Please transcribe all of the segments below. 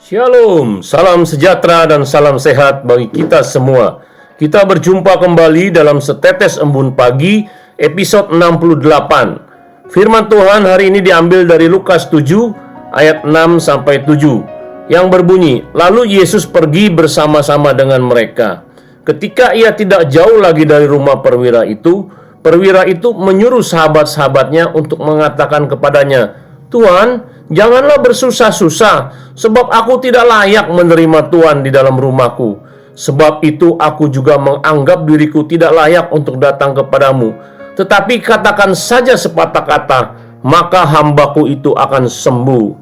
Shalom, salam sejahtera dan salam sehat bagi kita semua. Kita berjumpa kembali dalam Setetes Embun Pagi, episode 68. Firman Tuhan hari ini diambil dari Lukas 7, ayat 6-7, yang berbunyi, "Lalu Yesus pergi bersama-sama dengan mereka. Ketika ia tidak jauh lagi dari rumah perwira itu menyuruh sahabat-sahabatnya untuk mengatakan kepadanya, 'Tuhan, janganlah bersusah-susah, sebab aku tidak layak menerima Tuhan di dalam rumahku. Sebab itu aku juga menganggap diriku tidak layak untuk datang kepadamu. Tetapi katakan saja sepatah kata, maka hambaku itu akan sembuh.'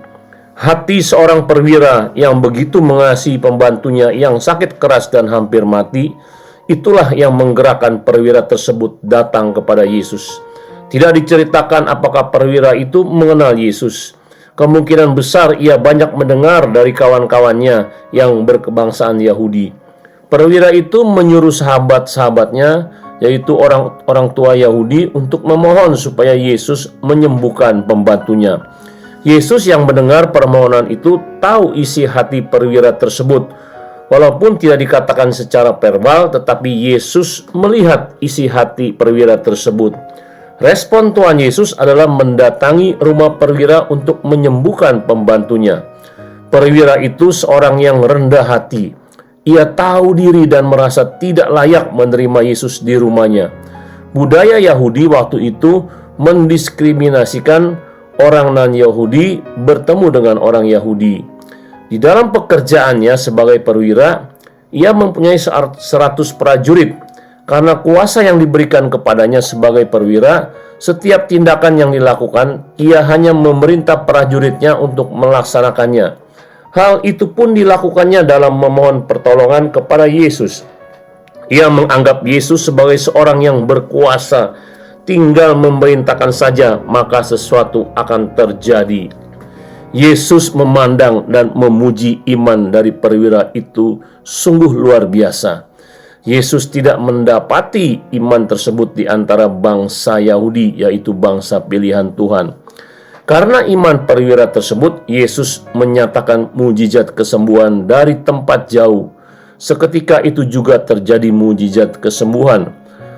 Hati seorang perwira yang begitu mengasihi pembantunya yang sakit keras dan hampir mati, itulah yang menggerakkan perwira tersebut datang kepada Yesus. Tidak diceritakan apakah perwira itu mengenal Yesus. Kemungkinan besar ia banyak mendengar dari kawan-kawannya yang berkebangsaan Yahudi. Perwira itu menyuruh sahabat-sahabatnya, yaitu orang tua Yahudi, untuk memohon supaya Yesus menyembuhkan pembantunya. Yesus yang mendengar permohonan itu tahu isi hati perwira tersebut. Walaupun tidak dikatakan secara verbal, tetapi Yesus melihat isi hati perwira tersebut. Respon Tuhan Yesus adalah mendatangi rumah perwira untuk menyembuhkan pembantunya. Perwira itu seorang yang rendah hati. Ia tahu diri dan merasa tidak layak menerima Yesus di rumahnya. Budaya Yahudi waktu itu mendiskriminasikan orang non-Yahudi bertemu dengan orang Yahudi. Di dalam pekerjaannya sebagai perwira, ia mempunyai 100 prajurit. Karena kuasa yang diberikan kepadanya sebagai perwira, setiap tindakan yang dilakukan, ia hanya memerintah prajuritnya untuk melaksanakannya. Hal itu pun dilakukannya dalam memohon pertolongan kepada Yesus. Ia menganggap Yesus sebagai seorang yang berkuasa, tinggal memerintahkan saja, maka sesuatu akan terjadi. Yesus memandang dan memuji iman dari perwira itu sungguh luar biasa. Yesus tidak mendapati iman tersebut di antara bangsa Yahudi, yaitu bangsa pilihan Tuhan. Karena iman perwira tersebut, Yesus menyatakan mujizat kesembuhan dari tempat jauh. Seketika itu juga terjadi mujizat kesembuhan.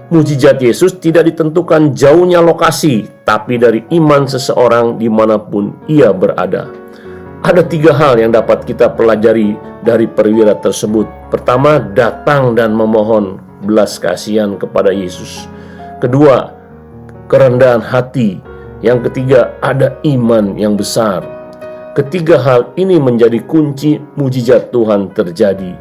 Mujizat Yesus tidak ditentukan jauhnya lokasi, tapi dari iman seseorang dimanapun ia berada. Ada 3 hal yang dapat kita pelajari dari perwira tersebut. Pertama, datang dan memohon belas kasihan kepada Yesus. Kedua, kerendahan hati. Yang ketiga, ada iman yang besar. Ketiga hal ini menjadi kunci mujizat Tuhan terjadi.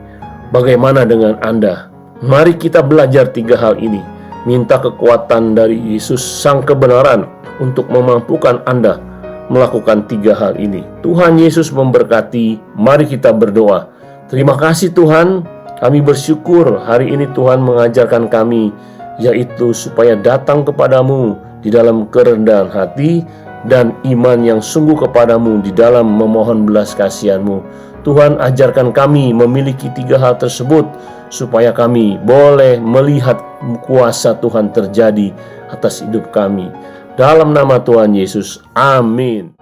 Bagaimana dengan Anda? Mari kita belajar 3 hal ini. Minta kekuatan dari Yesus Sang Kebenaran untuk memampukan Anda melakukan 3 hal ini. Tuhan Yesus memberkati. Mari kita berdoa. Terima kasih Tuhan, kami bersyukur hari ini Tuhan mengajarkan kami, yaitu supaya datang kepadamu di dalam kerendahan hati dan iman yang sungguh kepadamu di dalam memohon belas kasihan-Mu. Tuhan, ajarkan kami memiliki 3 hal tersebut supaya kami boleh melihat kuasa Tuhan terjadi atas hidup kami. Dalam nama Tuhan Yesus, amin.